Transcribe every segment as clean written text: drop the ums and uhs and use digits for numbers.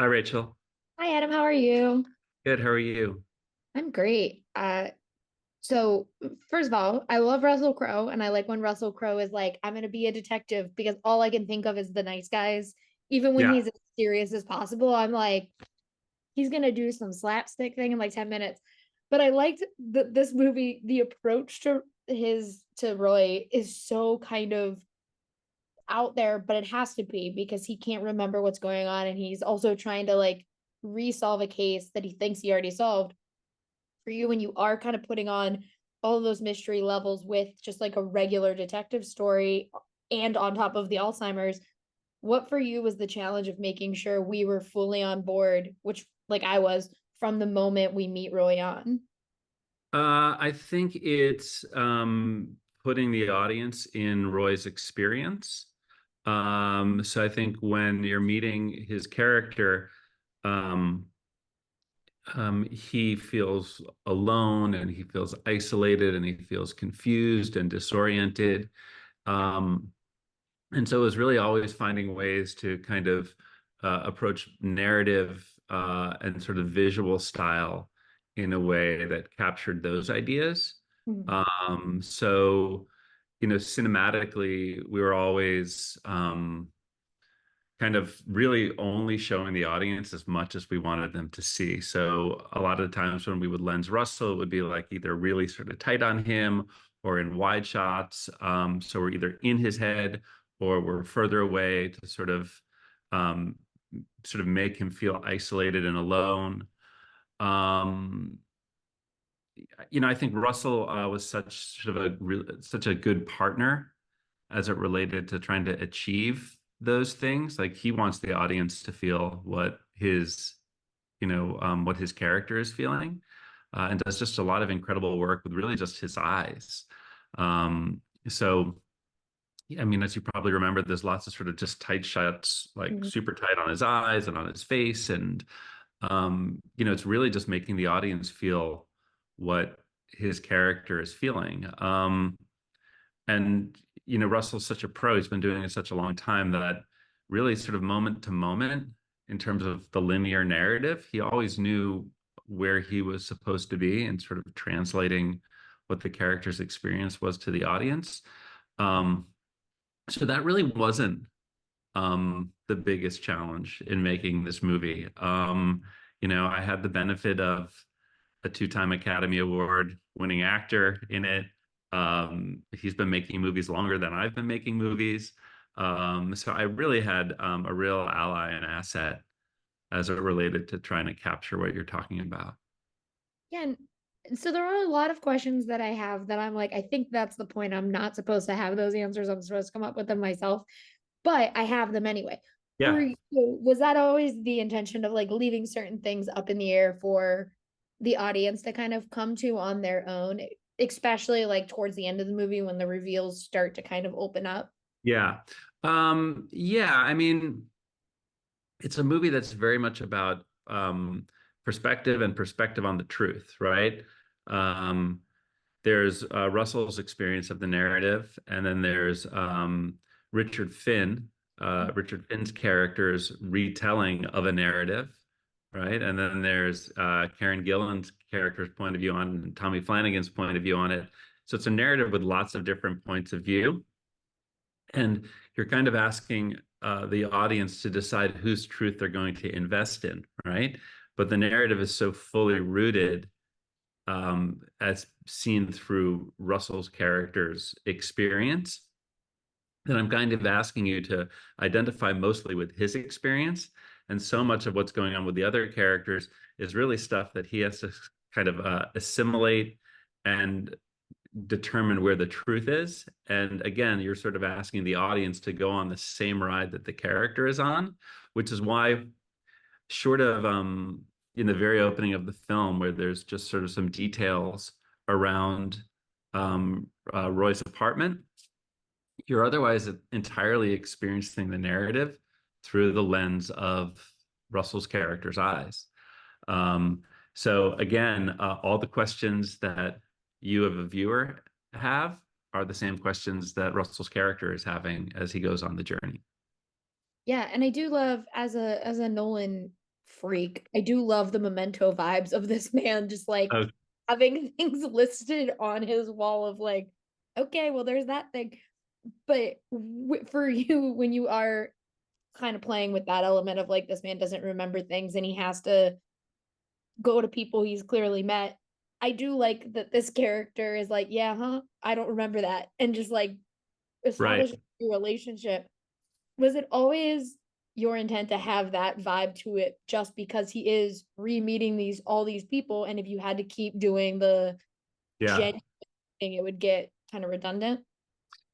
Hi, Rachel. Hi, Adam. How are you? Good. How are you? I'm great. So first of all, I love Russell Crowe, and I like when Russell Crowe is like, "I'm going to be a detective," because all I can think of is the nice guys. Even when Yeah. he's as serious as possible, I'm like, he's going to do some slapstick thing in like 10 minutes. But I liked this movie. The approach to Roy is so kind of out there, but it has to be because he can't remember what's going on, and he's also trying to like resolve a case that he thinks he already solved. For you, when you are kind of putting on all of those mystery levels with just like a regular detective story and on top of the Alzheimer's, what for you was the challenge of making sure we were fully on board, which like I was from the moment we meet Roy on? I think it's putting the audience in Roy's experience. So I think when you're meeting his character, um, he feels alone and he feels isolated and he feels confused and disoriented. Um, and so it was really always finding ways to kind of approach narrative and sort of visual style in a way that captured those ideas. Mhm. So, cinematically, we were always kind of really only showing the audience as much as we wanted them to see. So a lot of the times when we would lens Russell, it would be like either really sort of tight on him or in wide shots. So we're either in his head or we're further away to um, sort of make him feel isolated and alone. Um, I think Russell was such a good partner as it related to trying to achieve those things. Like he wants the audience to feel what his character is feeling, and does just a lot of incredible work with really just his eyes. So, I mean, as you probably remember, there's lots of sort of just tight shots, like Mhm. super tight on his eyes and on his face, and it's really just making the audience feel what his character is feeling. And Russell's such a pro. He's been doing it such a long time that really sort of moment to moment in terms of the linear narrative, he always knew where he was supposed to be and sort of translating what the character's experience was to the audience. Um, so that really wasn't the biggest challenge in making this movie. I had the benefit of a two-time Academy Award winning actor in it. He's been making movies longer than I've been making movies. So I really had a real ally and asset as it related to trying to capture what you're talking about. Yeah, and so there are a lot of questions that I have that I'm like, I think that's the point. I'm not supposed to have those answers. I'm supposed to come up with them myself, but I have them anyway. For Yeah. you, was that always the intention of like leaving certain things up in the air for the audience to kind of come to on their own, especially like towards the end of the movie when the reveals start to kind of open up? Yeah. Yeah, I mean, it's a movie that's very much about perspective and perspective on the truth, right? Um, there's Russell's experience of the narrative, and then there's Richard Finn, Richard Finn's character's retelling of a narrative, right? And then there's Karen Gillan's character's point of view on Tommy Flanagan's point of view on it. So it's a narrative with lots of different points of view. And you're kind of asking the audience to decide whose truth they're going to invest in, right? But the narrative is so fully rooted as seen through Russell's character's experience that I'm kind of asking you to identify mostly with his experience. And so much of what's going on with the other characters is really stuff that he has to kind of assimilate and determine where the truth is. And again, you're sort of asking the audience to go on the same ride that the character is on, which is why, short of in the very opening of the film, where there's just sort of some details around Roy's apartment, you're otherwise entirely experiencing the narrative through the lens of Russell's character's eyes. Um, so again, all the questions that you as a viewer have are the same questions that Russell's character is having as he goes on the journey. Yeah, and I do love as a Nolan. freak. I do love the Memento vibes of this man just like Oh, having things listed on his wall of like, okay, well, there's that thing. But for you, when you are kind of playing with that element of like this man doesn't remember things and he has to go to people he's clearly met, I do like that this character is like, yeah, huh? I don't remember that. And just like right. establish a relationship. Was it always your intent to have that vibe to it just because he is re-meeting these all these people? And if you had to keep doing the Yeah. genuine thing, it would get kind of redundant?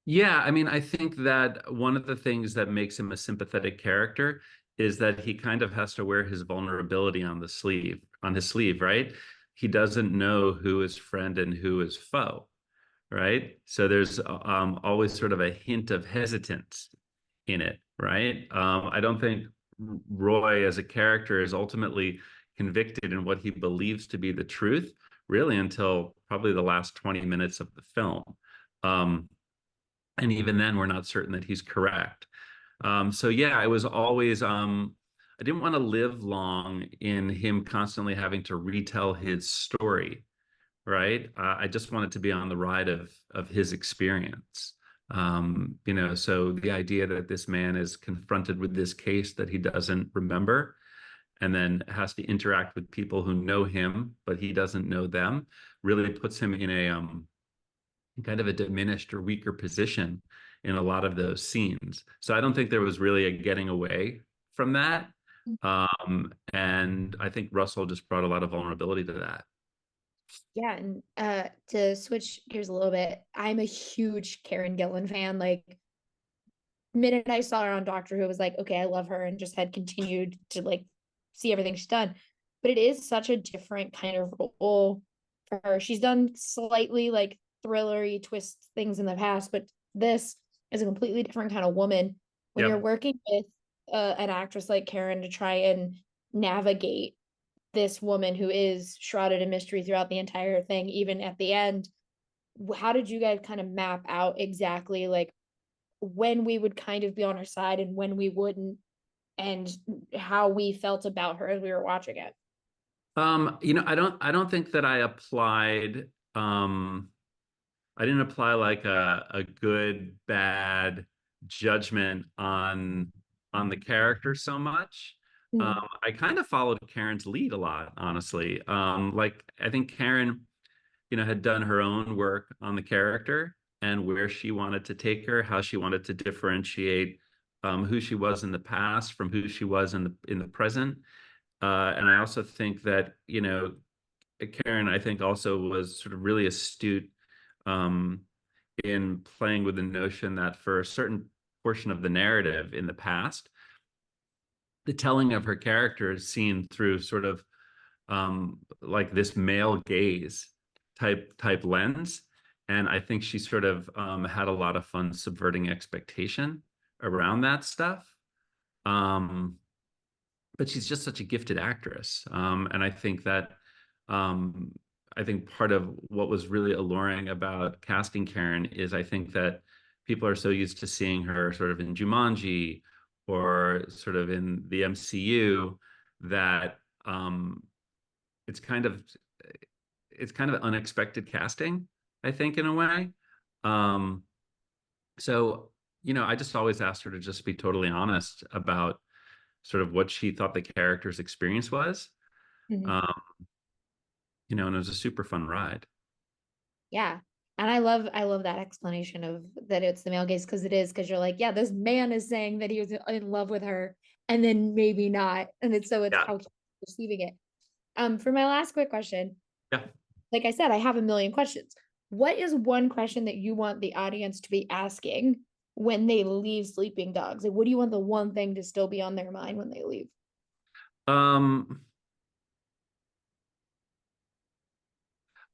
Yeah, I mean, I think that one of the things that makes him a sympathetic character is that he kind of has to wear his vulnerability on his sleeve, right? He doesn't know who is friend and who is foe, right? So there's always sort of a hint of hesitance in it, right? I don't think Roy as a character is ultimately convicted in what he believes to be the truth, really, until probably the last 20 minutes of the film. Um, and even then, we're not certain that he's correct. So yeah, I was always I didn't want to live long in him constantly having to retell his story, right? I just wanted to be on the ride of his experience. So the idea that this man is confronted with this case that he doesn't remember and then has to interact with people who know him, but he doesn't know them, really puts him in a kind of a diminished or weaker position in a lot of those scenes. So I don't think there was really a getting away from that. And I think Russell just brought a lot of vulnerability to that. Yeah, and to switch gears a little bit, I'm a huge Karen Gillan fan. Like minute I saw her on Doctor Who, I was like, okay, I love her, and just had continued to like see everything she's done. But it is such a different kind of role for her. She's done slightly like thrillery twist things in the past, but this is a completely different kind of woman. When you're Yep. working with an actress like Karen to try and navigate this woman who is shrouded in mystery throughout the entire thing, even at the end, how did you guys kind of map out exactly like when we would kind of be on her side and when we wouldn't, and how we felt about her as we were watching it? I don't think that I didn't apply like a good, bad judgment on the character so much. Mm. I kind of followed Karen's lead a lot, honestly. Like I think Karen, had done her own work on the character and where she wanted to take her, how she wanted to differentiate who she was in the past from who she was in the present. And I also think that, Karen, I think also was sort of really astute um, in playing with the notion that for a certain portion of the narrative in the past, the telling of her character is seen through sort of like this male gaze type lens. And I think she sort of had a lot of fun subverting expectation around that stuff. Um, but she's just such a gifted actress. And um, I think part of what was really alluring about casting Karen is I think that people are so used to seeing her sort of in Jumanji or sort of in the MCU that it's kind of it's kind of unexpected casting, I think, in a way. Um, so, I just always asked her to just be totally honest about sort of what she thought the character's experience was. Mhm. Um, and it was a super fun ride. Yeah. And I love that explanation of that it's the male gaze because it is because you're like, yeah, this man is saying that he was in love with her and then maybe not. And it's Yeah. how he's perceiving it. For my last quick question, Yeah. like I said, I have a million questions. What is one question that you want the audience to be asking when they leave Sleeping Dogs? Like, what do you want the one thing to still be on their mind when they leave? Um,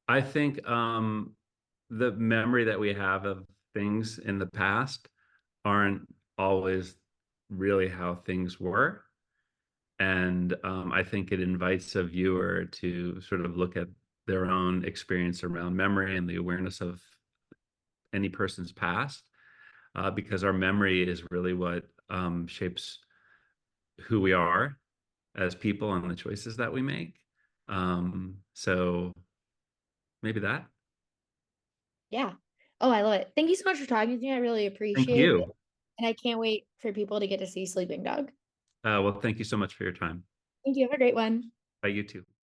I think the memory that we have of things in the past aren't always really how things were. And I think it invites a viewer to sort of look at their own experience around memory and the awareness of any person's past, because our memory is really what shapes who we are. as people and the choices that we make. So maybe that. Yeah. Oh, I love it. Thank you so much for talking with me. I really Thank appreciate it. you. And I can't wait for people to get to see Sleeping Dog. Well, thank you so much for your time. Thank you. Have a great one. Bye, you too.